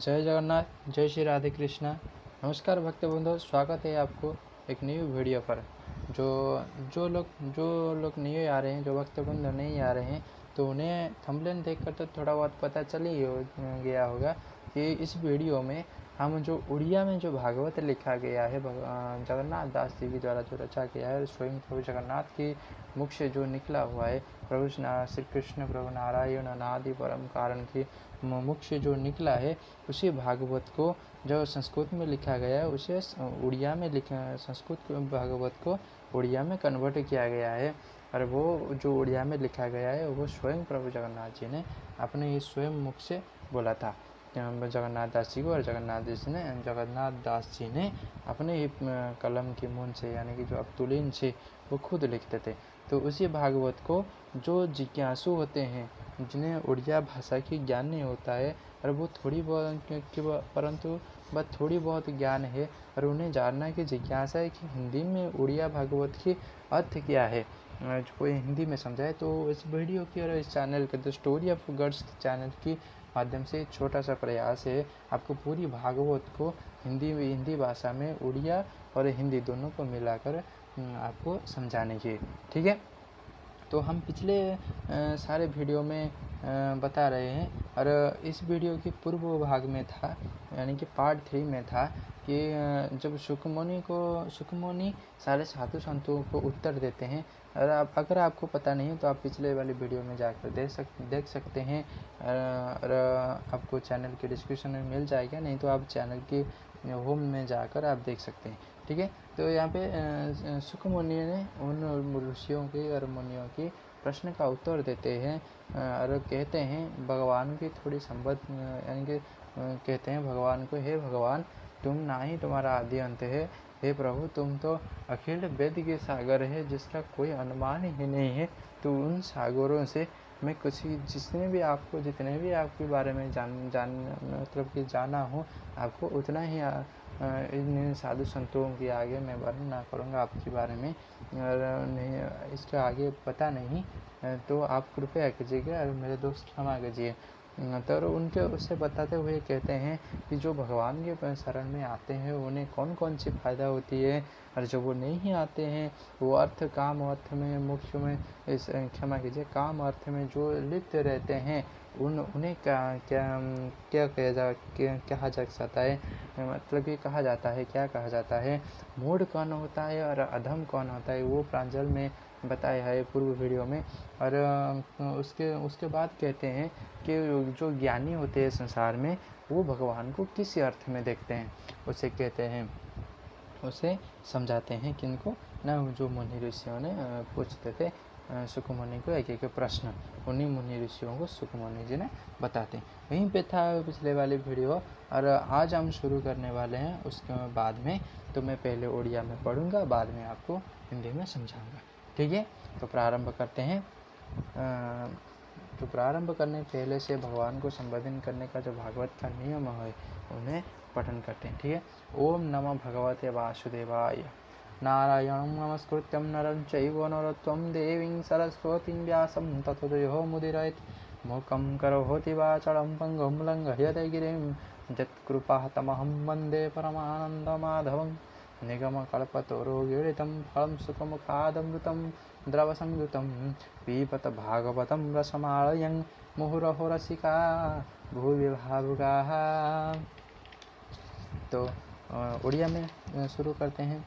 जय जगन्नाथ, जय श्री राधे कृष्णा। नमस्कार भक्त बंधु, स्वागत है आपको एक न्यू वीडियो पर। जो लोग नहीं आ रहे हैं, जो भक्त बंधु नहीं आ रहे हैं, तो उन्हें थंबनेल देखकर तो थोड़ा बहुत पता चल ही गया होगा कि इस वीडियो में हम जो उड़िया में जो भागवत लिखा गया है जगन्नाथ दास जी के द्वारा जो रचा गया है, स्वयं प्रभु जगन्नाथ की मुख से जो निकला हुआ है, प्रभु श्री कृष्ण प्रभु नारायण अनादि परम कारण की मुख से जो निकला है, उसी भागवत को जो संस्कृत में लिखा गया है उसे उड़िया में संस्कृत भागवत को उड़िया में कन्वर्ट किया गया है। और वो जो उड़िया में लिखा गया है वो स्वयं प्रभु जगन्नाथ जी ने अपने इस स्वयं मुख से बोला था जगन्नाथ दास जी को। और जगन्नाथ दास जी ने अपने ही कलम की मुन से, यानी कि जो अब्दुलीन से वो खुद लिखते थे। तो उसी भागवत को जो जिज्ञासु होते हैं, जिन्हें उड़िया भाषा की ज्ञान नहीं होता है, और वो परंतु बस थोड़ी बहुत ज्ञान है, और उन्हें जानना की जिज्ञासा है कि हिंदी में उड़िया भागवत की अर्थ क्या है, कोई हिंदी में समझाए। तो इस वीडियो की और इस चैनल के the story of gods channel की माध्यम से छोटा सा प्रयास है आपको पूरी भागवत को हिंदी भाषा में उड़िया और हिंदी दोनों को मिलाकर आपको समझाने की। ठीक है, तो हम पिछले सारे वीडियो में बता रहे हैं, और इस वीडियो के पूर्व भाग में था, यानी कि पार्ट 3 में था कि जब सुखमुनि सारे साधु संतों को उत्तर देते हैं। और अगर आपको पता नहीं तो आप पिछले वाली वीडियो में जाकर देख सकते हैं, और आपको चैनल के डिस्क्रिप्शन में मिल जाएगा, नहीं तो आप चैनल के होम में जाकर आप देख सकते हैं। ठीक है, तो यहाँ पे सुखमुनि ने उन ऋषियों के और मुनियों के प्रश्न का उत्तर देते हैं, और कहते हैं भगवान की थोड़ी संबंध, यानी कि कहते हैं भगवान को, हे भगवान, तुम ना ही तुम्हारा आदि अंत है, हे प्रभु तुम तो अखिल वेद के सागर है, जिसका कोई अनुमान ही नहीं है। तो उन सागरों से मैं जितने भी आपके बारे में मतलब कि जाना हूँ, आपको उतना ही इन साधु संतों के आगे मैं वर्णन करूँगा आपके बारे में, और नहीं इसके आगे पता नहीं, तो आप कृपया कीजिएगा और मेरे दोस्त क्षमा कीजिए। तो उनके उससे बताते हुए कहते हैं कि जो भगवान के शरण में आते हैं उन्हें कौन कौन सी फायदा होती है, और जो वो नहीं आते हैं वो काम अर्थ में मुख्य में क्षमा कीजिए काम अर्थ में जो लिप्त रहते हैं उन्हें क्या कहा जा सकता है, मतलब कि क्या कहा जाता है, मूढ़ कौन होता है और अधम कौन होता है, वो प्रांजल में बताया है पूर्व वीडियो में। और उसके बाद कहते हैं कि जो ज्ञानी होते हैं संसार में, वो भगवान को किस अर्थ में देखते हैं, उसे कहते हैं, उसे समझाते हैं किनको न, जो मुनि ऋषियों ने पूछते थे सुखमुनि को एक प्रश्न, उन्हीं मुनि ऋषियों को सुखमुनि जी ने बताते हैं। वहीं पे था पिछले वाले वीडियो, और आज हम शुरू करने वाले हैं उसके बाद में। तो मैं पहले उड़िया में पढ़ूंगा, बाद में आपको हिंदी में समझाऊंगा। ठीक है, तो प्रारंभ करते हैं। तो प्रारंभ करने पहले से भगवान को संबोधन करने का जो भागवत का नियम है उन्हें पठन करते हैं। ठीक है, ओम नमः भगवते वासुदेवाय। नारायणं नमस्कृत्यं नरं चैव नरोत्तमं देवीं सरस्वतीं व्यासं ततो जयो मुदीरयेत्। मूकं करोति वाचालं पङ्गुं लङ्घयते गिरिं यत्कृपातमहं वन्दे परमानन्दमाधवं। निगमकल्पतरोगीडितं फलं सुखमुखादमृतं द्रवसंयुतं पिबत भागवतं रसमालयं मुहुरहो रसिका भुवि भावुकाः। तो उड़िया में शुरू करते हैं।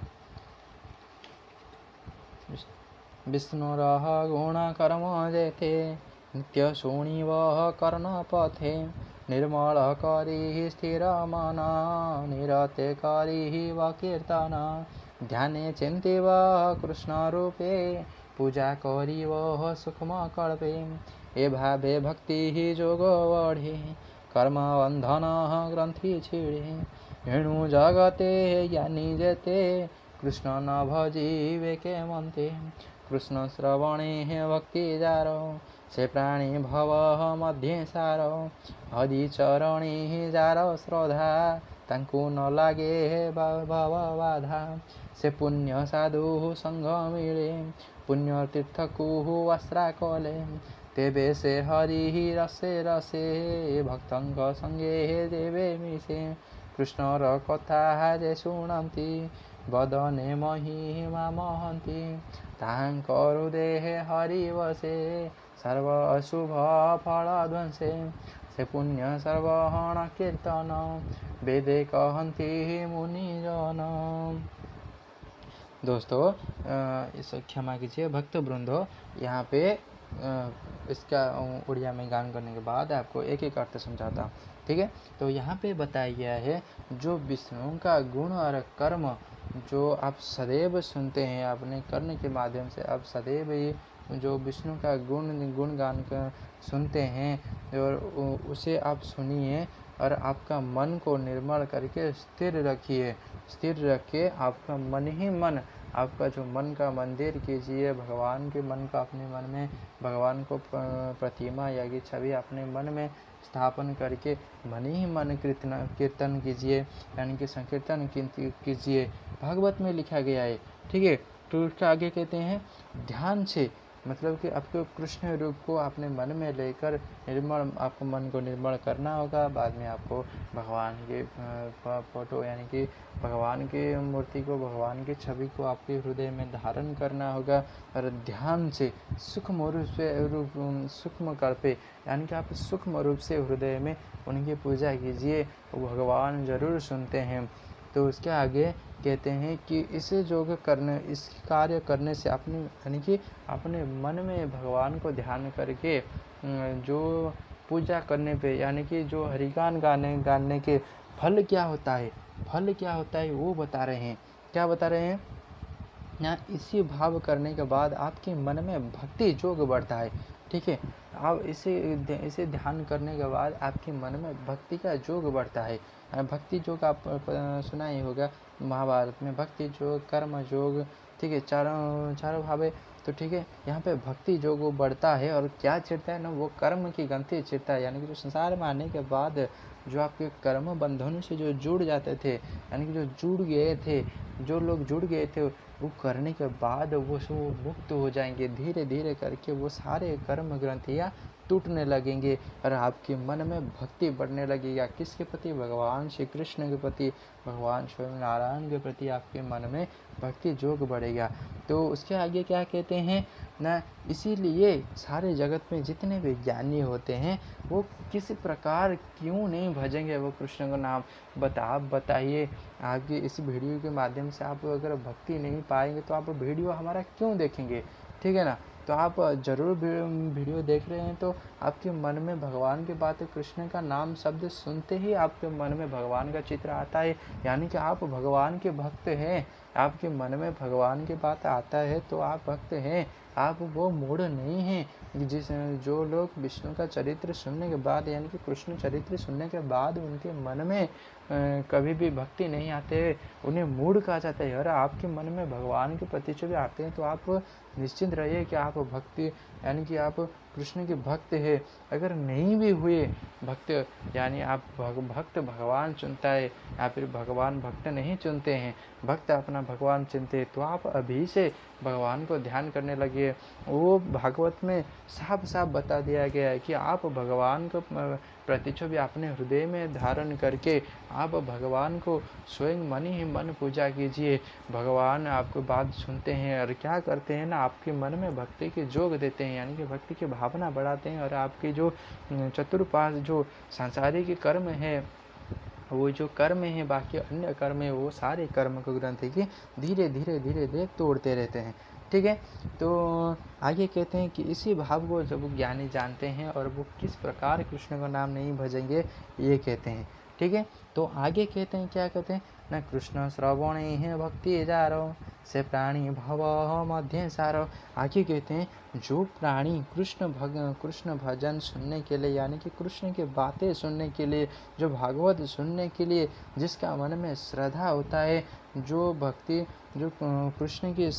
विष्णुरः गुणकर्म जयते नित्यशूनिवः कर्णपथे। निर्मलकरिः स्थिरमना निरतेकरिः वकीर्तना। ध्याने चिन्तिव कृष्णरूपे पूजा करिव सुखमकल्पे। ए भावे भक्तिः जोगो बढ़े कर्मबन्धनः ग्रन्थि छिड़े। हेणु जगते ज्ञानी जेते कृष्ण न भजीवे के मनते। कृष्ण श्रवणे भक्ति जारो से प्राणी भव मध्य सारो। हरि चरणे जार श्रद्धा तांकु न लागे भव बाधा। से पुण्य साधु संग मिले पुण्य तीर्थ कुहु वस्त्रा कले। तेबे से हरि रसे रसे भक्तंग संगे देवे मिसे कृष्णर कथा जे शुणन्ति बदने महिमा महन्ति ताहांकर हृदय हरि वसे सर्व अशुभ फल ध्वंसे से पुण्य सर्वहण कीर्तन वेदे कहन्ति मुनिजन। दोस्तों इस क्षमा कीजिए भक्त वृंदो, यहाँ पे इसका उड़िया में गान करने के बाद आपको एक एक अर्थ समझाता हूँ, ठीक है। तो यहाँ पे बताया गया है जो विष्णु का गुण और कर्म जो आप सदैव सुनते हैं, अपने करने के माध्यम से आप सदैव ही जो विष्णु का गुणगान कर सुनते हैं और उसे आप सुनिए और आपका मन को निर्मल करके स्थिर रखिए। स्थिर रख के आपका मन ही मन, आपका जो मन का मंदिर कीजिए, भगवान के मन का अपने मन में भगवान को प्रतिमा या कि छवि अपने मन में स्थापन करके मन ही मन कीर्तन कीजिए, यानी कि संकीर्तन कीजिए। भागवत में लिखा गया है, ठीक है। तो उसके आगे कहते हैं ध्यान से, मतलब कि आपको कृष्ण रूप को अपने मन में लेकर निर्मल, आपको मन को निर्मल करना होगा। बाद में आपको भगवान के फोटो यानी कि भगवान की मूर्ति को, भगवान की छवि को आपके हृदय में धारण करना होगा और ध्यान से सूक्ष्म कर पे, यानी कि आप सूक्ष्म रूप से हृदय में उनकी पूजा कीजिए, वो भगवान जरूर सुनते हैं। तो उसके आगे कहते हैं कि इसे इस कार्य करने से अपने यानी कि अपने मन में भगवान को ध्यान करके जो पूजा करने पे, यानी कि जो हरिगान गाने के फल क्या होता है वो बता रहे हैं। क्या बता रहे हैं ना, इसी भाव करने के बाद आपके मन में भक्ति जोग बढ़ता है, ठीक है। आप इसे ध्यान करने के बाद आपके मन में भक्ति का जोग बढ़ता है। भक्ति जोग आप सुना ही होगा महाभारत में, भक्ति जोग, कर्म जोग, ठीक है, चारों भाव है। तो ठीक है, यहाँ पे भक्ति जोग वो बढ़ता है और क्या चिढ़ता है ना, वो कर्म की गंती चिढ़ता है। यानी कि जो संसार में आने के बाद जो आपके कर्म बंधनों से जो जुड़ जाते थे, यानी कि जो लोग जुड़ गए थे वो करने के बाद वो मुक्त हो जाएंगे। धीरे धीरे करके वो सारे कर्म ग्रंथियाँ टूटने लगेंगे और आपके मन में भक्ति बढ़ने लगेगा। किसके प्रति? भगवान श्री कृष्ण के प्रति, भगवान स्वयं नारायण के प्रति आपके मन में भक्ति जोग बढ़ेगा। तो उसके आगे क्या कहते हैं ना, इसीलिए सारे जगत में जितने भी ज्ञानी होते हैं वो किस प्रकार क्यों नहीं भजेंगे वो कृष्ण का नाम। आप बताइए, आपकी इस वीडियो के माध्यम से आप अगर भक्ति नहीं पाएंगे तो आप वीडियो हमारा क्यों देखेंगे, ठीक है ना। तो आप जरूर वीडियो देख रहे हैं तो आपके मन में भगवान की बात, कृष्ण का नाम शब्द सुनते ही आपके मन में भगवान का चित्र आता है, यानी कि आप भगवान के भक्त हैं। आपके मन में भगवान की बात आता है तो आप भक्त हैं, आप वो मूढ़ नहीं हैं। जो लोग विष्णु का चरित्र सुनने के बाद, यानी कि कृष्ण चरित्र सुनने के बाद उनके मन में कभी भी भक्ति नहीं आते, उन्हें मूढ़ कहा जाता है। और आपके मन में भगवान के प्रति जो भी आते हैं तो आप निश्चिंत रहिए कि आप भक्ति, यानी कि आप कृष्ण के भक्त है। अगर नहीं भी हुए भक्त, यानी आप भक्त भगवान चुनता है या फिर भगवान भक्त नहीं चुनते हैं, भक्त अपना भगवान चुनते हैं, तो आप अभी से भगवान को ध्यान करने लगे। वो भागवत में साफ साफ बता दिया गया है कि आप भगवान को प्रतिच्छवि अपने हृदय में धारण करके आप भगवान को स्वयं मन ही मन पूजा कीजिए। भगवान आपको बात सुनते हैं और क्या करते हैं ना, आपके मन में भक्ति के जोग देते हैं, यानी कि भक्ति की भावना बढ़ाते हैं। और आपके जो चतुर्पाश जो सांसारिक कर्म है, वो जो कर्म है, बाकी अन्य कर्म है, वो सारे कर्म को ग्रंथि की धीरे धीरे तोड़ते रहते हैं, ठीक है। तो आगे कहते हैं कि इसी भाव को जब ज्ञानी जानते हैं और वो किस प्रकार कृष्ण का नाम नहीं भजेंगे, ये कहते हैं, ठीक है। तो आगे कहते हैं, क्या कहते हैं ना, कृष्ण श्रवण है भक्ति जारो से प्राणी भव मध्य सारो। आगे कहते हैं जो प्राणी कृष्ण भजन सुनने के लिए, यानी कि कृष्ण की बातें सुनने के लिए, जो भागवत सुनने के लिए जिसका मन में श्रद्धा होता है, जो भक्ति, जो कृष्ण के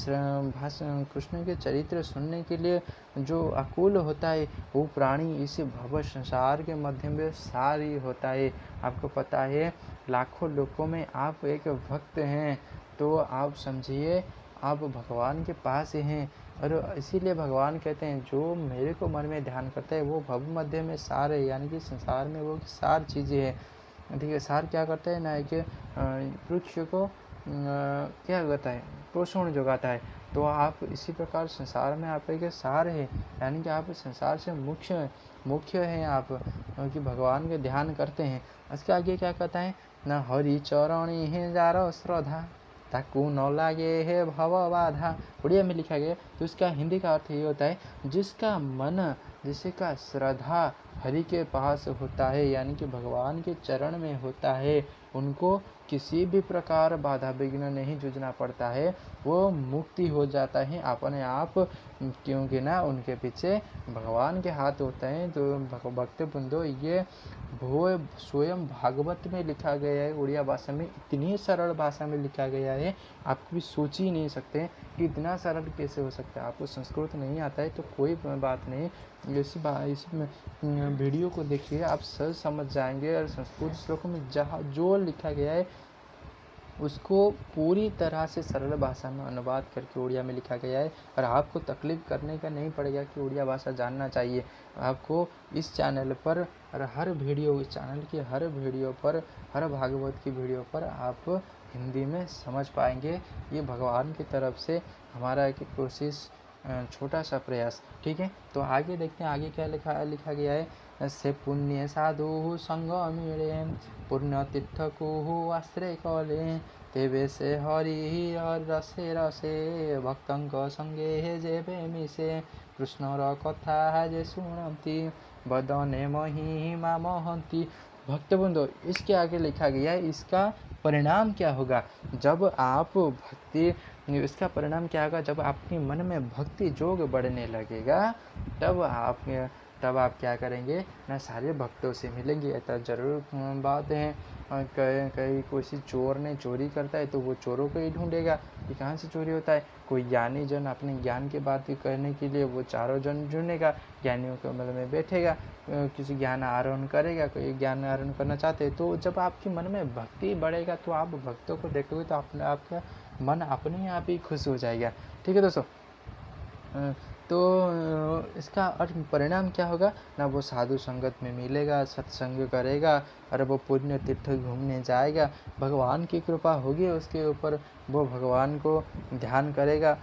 चरित्र सुनने के लिए जो आकुल होता है, वो प्राणी इस भव संसार के मध्य में सारी होता है। आपको पता है लाखों लोगों में आप एक भक्त हैं, तो आप समझिए आप भगवान के पास ही हैं। और इसीलिए भगवान कहते हैं जो मेरे को मन में ध्यान करता है वो भव मध्य में सार है, यानी कि संसार में वो सार चीज़ें हैं। ठीक है, सार क्या करता है ना कि वृक्ष को क्या होता है, पोषण जोगाता है। तो आप इसी प्रकार संसार में आप एक सार है, यानी कि आप संसार से मुख्य हैं आप, क्योंकि भगवान के ध्यान करते हैं। इसके आगे क्या कहता है ना, हरि चरणी है जार श्रद्धा ताकू न लागे है भव बाधा। उड़िया में लिखा गया, तो इसका हिंदी का अर्थ ये होता है जिसका मन, जिसका श्रद्धा हरि के पास होता है, यानी कि भगवान के चरण में होता है, उनको किसी भी प्रकार बाधा विघ्न नहीं जूझना पड़ता है, वो मुक्ति हो जाता है अपने आप, क्योंकि ना उनके पीछे भगवान के हाथ होते हैं। तो भक्त बंधु, ये वो स्वयं भागवत में लिखा गया है, उड़िया भाषा में, इतनी सरल भाषा में लिखा गया है, आप कभी सोच ही नहीं सकते कि इतना सरल कैसे हो सकता है। आपको संस्कृत नहीं आता है तो कोई बात नहीं, इस वीडियो को देखिए, आप सहज समझ जाएंगे। और संस्कृत श्लोकों में जहाँ जो लिखा गया है उसको पूरी तरह से सरल भाषा में अनुवाद करके उड़िया में लिखा गया है। और आपको तकलीफ करने का नहीं पड़ेगा कि उड़िया भाषा जानना चाहिए। आपको इस चैनल पर और हर वीडियो, इस चैनल की हर वीडियो पर, हर भागवत की वीडियो पर आप हिंदी में समझ पाएंगे। ये भगवान की तरफ से हमारा एक कोशिश, छोटा सा प्रयास। ठीक है, तो आगे देखते हैं आगे क्या लिखा गया है। से पुण्य साधु संग मिले पुण्य तीर्थ को आश्रय कले तेबे से हरि रसे रसे भक्तंक संगे जेबे मिसे कृष्णर कथा जे सुनती बदने महिमा महंती। भक्त बंधु, इसके आगे लिखा गया है इसका परिणाम क्या होगा जब आप भक्ति, इसका परिणाम क्या होगा जब आपके मन में भक्ति जोग बढ़ने लगेगा, तब आप क्या करेंगे ना, सारे भक्तों से मिलेंगे। ऐसा जरूर बात है। कहीं कोई चोर ने चोरी करता है तो वो चोरों को ही ढूंढेगा कि कहाँ से चोरी होता है। कोई ज्ञानी जन अपने ज्ञान की बात करने के लिए वो चारों जन ढूंढेगा, ज्ञानियों के मतलब में बैठेगा, किसी ज्ञान आरोहण करेगा, कोई ज्ञान आरोहण करना चाहते हैं। तो जब आपके मन में भक्ति बढ़ेगा तो आप भक्तों को देखोगे तो आपका मन अपने आप ही खुश हो जाएगा। ठीक है दोस्तों, तो इसका अर्थ परिणाम क्या होगा ना, वो साधु संगत में मिलेगा, सत्संग करेगा और वो पुण्य तीर्थ घूमने जाएगा, भगवान की कृपा होगी उसके ऊपर, वो भगवान को ध्यान करेगा।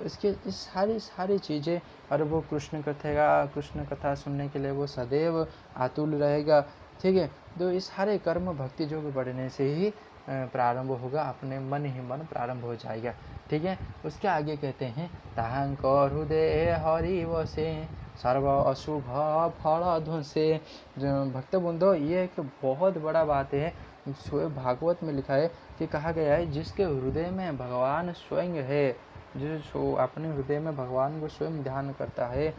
इसके इस सारी चीज़ें, और वो कृष्ण कथा सुनने के लिए वो सदैव आतुल रहेगा। ठीक है, तो इस सारे कर्म भक्ति योग बढ़ने से ही प्रारंभ होगा, अपने मन ही मन प्रारंभ हो जाएगा। ठीक है, उसके आगे कहते हैं ताहंक हृदय हरि वसे सर्व अशुभ फल ध्वंसे। भक्त बंधु, ये एक बहुत बड़ा बात है। भागवत में लिखा है कि कहा गया है जिसके हृदय में भगवान स्वयं है, जो अपने हृदय में भगवान को स्वयं ध्यान करता है,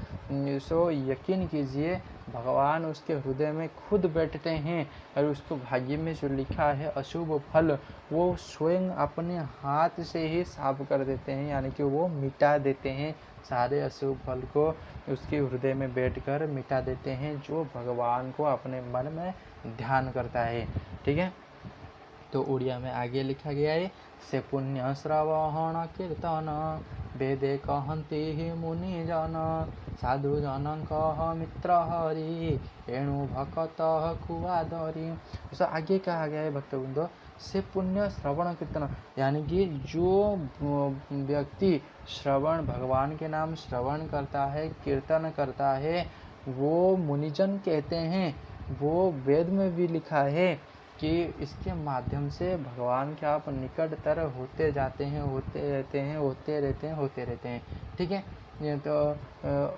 सो यकीन कीजिए भगवान उसके हृदय में खुद बैठते हैं और उसको भाग्य में जो लिखा है अशुभ फल वो स्वयं अपने हाथ से ही साफ कर देते हैं, यानी कि वो मिटा देते हैं सारे अशुभ फल को, उसके हृदय में बैठकर मिटा देते हैं जो भगवान को अपने मन में ध्यान करता है। ठीक है, तो उड़िया में आगे लिखा गया है से पुण्य श्रवण कीर्तन वेदे कहंती मुनि जन साधु जन कह मित्र हरि एणु भक्त कुआदरी। तो आगे कहा गया है भक्त बंधु से पुण्य श्रवण कीर्तन, यानी कि जो व्यक्ति श्रवण, भगवान के नाम श्रवण करता है, कीर्तन करता है, वो मुनिजन कहते हैं। वो वेद में भी लिखा है कि इसके माध्यम से भगवान के आप निकटतर होते जाते हैं, होते रहते हैं। ठीक है, ये तो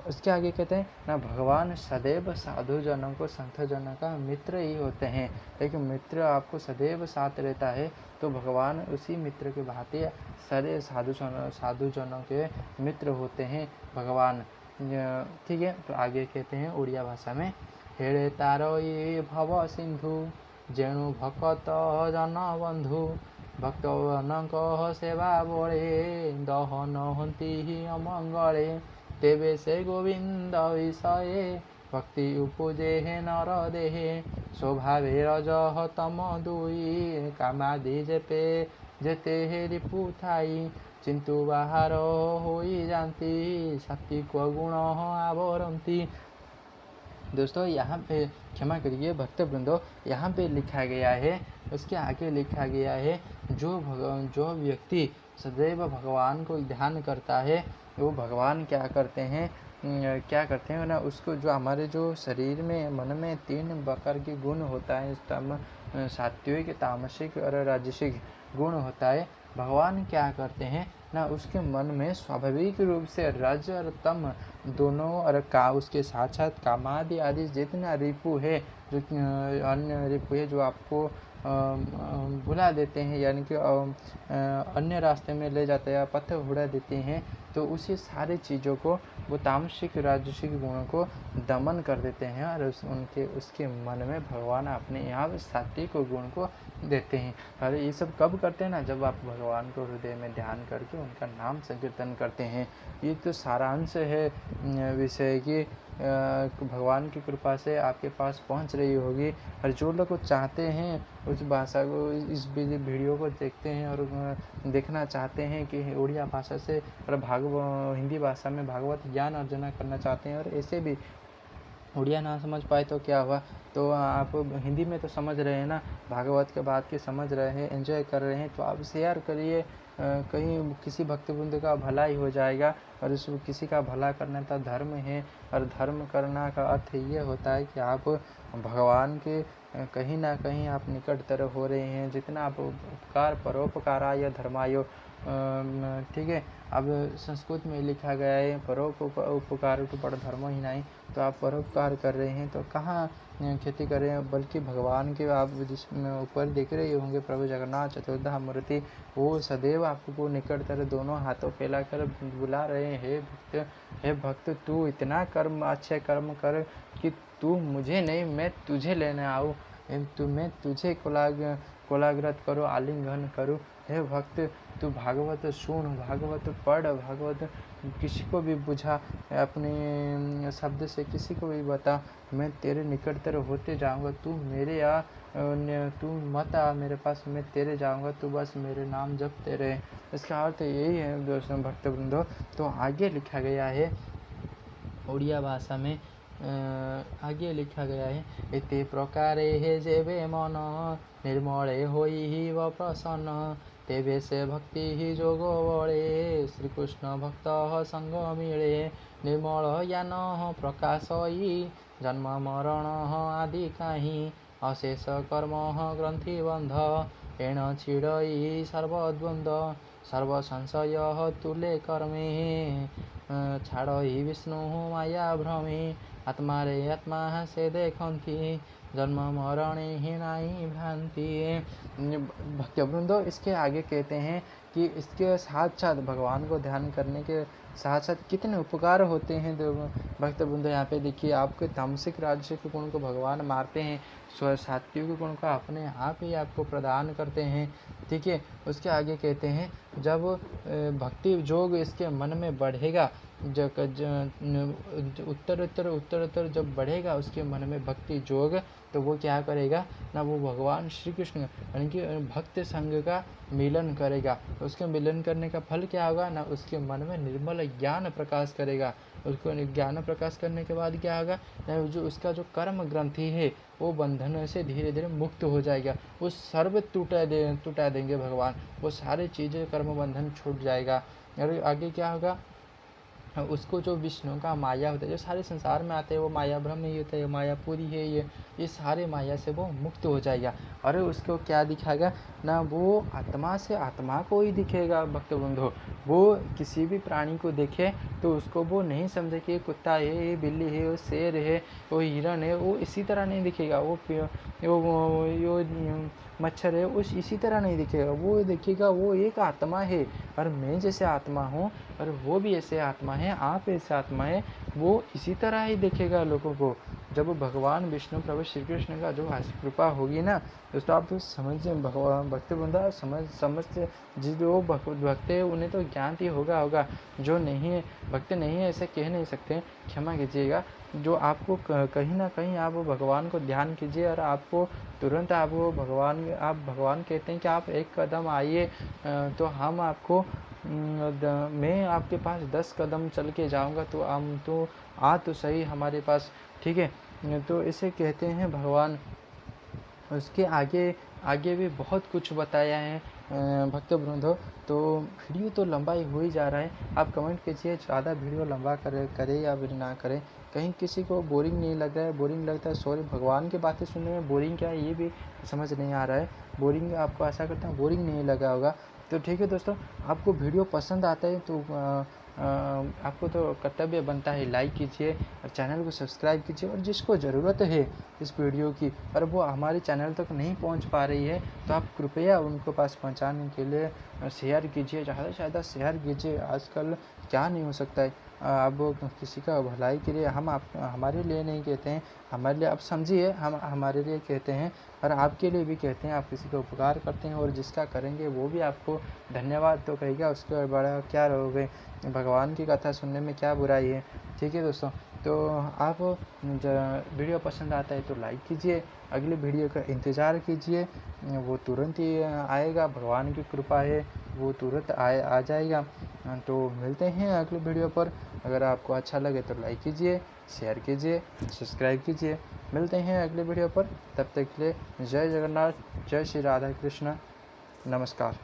उसके आगे कहते हैं ना, भगवान सदैव साधु जनों को, संत जनों का मित्र ही होते हैं। लेकिन मित्र आपको सदैव साथ रहता है तो भगवान उसी मित्र के भांति सारे साधु जनों के मित्र होते हैं भगवान। ठीक है, तो आगे कहते हैं उड़िया भाषा में हेड़े तारो ये भव सिंधु जेणु भक्त जन बंधु भक्तजनक सेवा बड़े दहन हंती अमंगले तेबे से गोविंद विषये भक्ति उपजे नर देहे स्वभावे रजह तम दुई कामादि जेपे जेते हे रिपु थाई चिंतु बाहर होई जानती सात्विक गुण आवरंती। दोस्तों यहाँ पे क्षमा करिए भक्त वृंदो, यहाँ पे लिखा गया है, उसके आगे लिखा गया है जो व्यक्ति सदैव भगवान को ध्यान करता है वो भगवान क्या करते हैं ना, उसको जो हमारे जो शरीर में मन में 3 प्रकार के गुण होता है, सात्विक तामसिक और राजसिक गुण होता है। भगवान क्या करते हैं ना, उसके मन में स्वाभाविक रूप से रज और तम दोनों और उसके साथ साथ कामादि आदि जितना रिपु है, जो अन्य रिपु है जो आपको भुला देते हैं, यानी कि अन्य रास्ते में ले जाते हैं, पथ उड़ा देते हैं, तो उसी सारी चीज़ों को वो तामसिक राजसिक गुणों को दमन कर देते हैं और उसके मन में भगवान अपने यहाँ सात्विक गुण को देते हैं। और ये सब कब करते हैं ना, जब आप भगवान को हृदय में ध्यान करके उनका नाम संकीर्तन करते हैं। ये तो सारांश है विषय की, भगवान की कृपा से आपके पास पहुंच रही होगी। और जो लोग चाहते हैं उस भाषा को, इस वीडियो को देखते हैं और देखना चाहते हैं कि उड़िया भाषा से और हिंदी भाषा में भागवत ज्ञान अर्जना करना चाहते हैं, और ऐसे भी उड़िया ना समझ पाए तो क्या हुआ, तो आप हिंदी में तो समझ रहे हैं ना, भागवत के बात की समझ रहे हैं, एंजॉय कर रहे हैं, तो आप शेयर करिए, कहीं किसी भक्तवृंद का भला ही हो जाएगा। और उस किसी का भला करना तो धर्म है, और धर्म करना का अर्थ ये होता है कि आप भगवान के कहीं ना कहीं आप निकटतर हो रहे हैं। जितना आप उपकार परोपकाराय धर्माय, ठीक है, अब संस्कृत में लिखा गया है परोपकार तो पर धर्म ही नहीं, तो आप परोपकार कर रहे हैं तो कहाँ खेती कर रहे हैं, बल्कि भगवान के आप जिसमें ऊपर देख रहे होंगे प्रभु जगन्नाथ चतुर्धा मूर्ति, वो सदैव आपको निकटतर दोनों हाथों फैलाकर बुला रहे हैं, हे भक्त तू इतना अच्छे कर्म कर कि तू मुझे नहीं मैं तुझे लेने आऊँ, मैं तुझे कोलाग्रत करो, आलिंगन करूँ। हे भक्त तू भागवत सुन, भागवत पढ़, भागवत किसी को भी बुझा, अपने शब्द से किसी को भी बता, मैं तेरे निकटतर होते जाऊंगा, तू मत आ मेरे पास, मैं तेरे जाऊंगा, तू बस मेरे नाम जपते रहे। इसका अर्थ यही है दोस्तों भक्तवृंदो। तो आगे लिखा गया है उड़िया भाषा में, आगे लिखा गया है, इति प्रकारे हे जेवे मन निर्मले होई ही व प्रसन्न, तेवे से भक्ति ही जोगो बड़े, श्री कृष्ण भक्त संग मिले, निर्मल ज्ञान प्रकाशई, जन्म मरण आदि काहि, अशेष कर्म ग्रंथि बंध, एण छिड़ई सर्वद्वंद्व, सर्व संशय तुले कर्मे, छाड़ई विष्णु माया भ्रमे, आत्मा रे आत्मा से देखंती, जन्म मरणे ही नहीं भ्रांति। भक्तवृंदो इसके आगे कहते हैं कि इसके साथ साथ भगवान को ध्यान करने के साथ साथ कितने उपकार होते हैं। तो भक्तवृंदो यहाँ पे देखिए, आपके तामसिक राजसिक गुण को भगवान मारते हैं, सात्विक गुण को अपने आप ही आपको प्रदान करते हैं, ठीक है। उसके आगे कहते हैं जब भक्ति जोग इसके मन में बढ़ेगा, उत्तर जब बढ़ेगा उसके मन में भक्ति जोग, तो वो क्या करेगा ना, वो भगवान श्री कृष्ण यानी कि भक्त संग का मिलन करेगा। उसके मिलन करने का फल क्या होगा ना, उसके मन में निर्मल ज्ञान प्रकाश करेगा। उसको ज्ञान प्रकाश करने के बाद क्या होगा ना, जो उसका जो कर्म ग्रंथि है वो बंधन से धीरे धीरे मुक्त हो जाएगा। वो सर्व टूटा देंगे भगवान, वो सारी चीज़ें कर्म बंधन छूट जाएगा। और आगे क्या होगा, उसको जो विष्णु का माया होता है, जो सारे संसार में आते हैं वो माया ब्रह्म ही होता है, माया पूरी है, ये सारे माया से वो मुक्त हो जाएगा। और उसको क्या दिखाएगा ना, वो आत्मा से आत्मा को ही दिखेगा भक्तबंधु। वो किसी भी प्राणी को देखे तो उसको वो नहीं समझे कि ये कुत्ता है, ये बिल्ली है, वो शेर है, वो हिरण है, वो इसी तरह नहीं दिखेगा। वो मच्छर है, उस इसी तरह नहीं दिखेगा। वो दिखेगा वो एक आत्मा है, और मैं जैसे आत्मा हूँ और वो भी ऐसे आत्मा है, आप ऐसे आत्मा है, वो इसी तरह ही देखेगा लोगों को। जब भगवान विष्णु प्रभु श्री कृष्ण का जो कृपा होगी ना दोस्तों, आप समझ भगवान भक्त बंदा समझ जो भक्त है उन्हें तो ज्ञान ही होगा। जो नहीं है भक्त नहीं है ऐसे कह नहीं सकते, क्षमा कीजिएगा। जो आपको कहीं ना कहीं आप भगवान को ध्यान कीजिए और आपको तुरंत आप भगवान कहते हैं कि आप एक कदम आइए तो हम आपको मैं आपके पास 10 कदम चल के जाऊँगा तो आ तो सही हमारे पास, ठीक है। तो इसे कहते हैं भगवान। उसके आगे आगे भी बहुत कुछ बताया है भक्त वृंदो। तो वीडियो तो लंबा ही हो ही जा रहा है। आप कमेंट कीजिए ज़्यादा वीडियो लंबा करे या फिर ना करें, कहीं किसी को बोरिंग नहीं लग रहा है। बोरिंग लगता है सॉरी, भगवान की बातें सुनने में बोरिंग क्या है ये भी समझ नहीं आ रहा है। बोरिंग आपको आशा करता हूँ बोरिंग नहीं लगा होगा। तो ठीक है दोस्तों, आपको वीडियो पसंद आता है तो आपको तो कर्तव्य बनता है लाइक कीजिए और चैनल को सब्सक्राइब कीजिए। और जिसको ज़रूरत है इस वीडियो की और वो हमारे चैनल तक नहीं पहुंच पा रही है तो आप कृपया उनको पास पहुंचाने के लिए शेयर कीजिए, ज़्यादा से ज़्यादा शेयर कीजिए। आजकल क्या नहीं हो सकता है। अब किसी का भलाई के लिए हम आप हमारे लिए नहीं कहते हैं, हमारे लिए आप समझिए, हम हमारे लिए कहते हैं और आपके लिए भी कहते हैं। आप किसी को उपकार करते हैं और जिसका करेंगे वो भी आपको धन्यवाद तो कहेगा, उसके बड़ा क्या रहोगे। भगवान की कथा सुनने में क्या बुराई है, ठीक है दोस्तों। तो आप वीडियो पसंद आता है तो लाइक कीजिए, अगले वीडियो का इंतज़ार कीजिए, वो तुरंत ही आएगा। भगवान की कृपा है वो तुरंत आ जाएगा। तो मिलते हैं अगले वीडियो पर। अगर आपको अच्छा लगे तो लाइक कीजिए, शेयर कीजिए, सब्सक्राइब कीजिए। मिलते हैं अगले वीडियो पर, तब तक के लिए जय जगन्नाथ, जय श्री राधा कृष्ण, नमस्कार।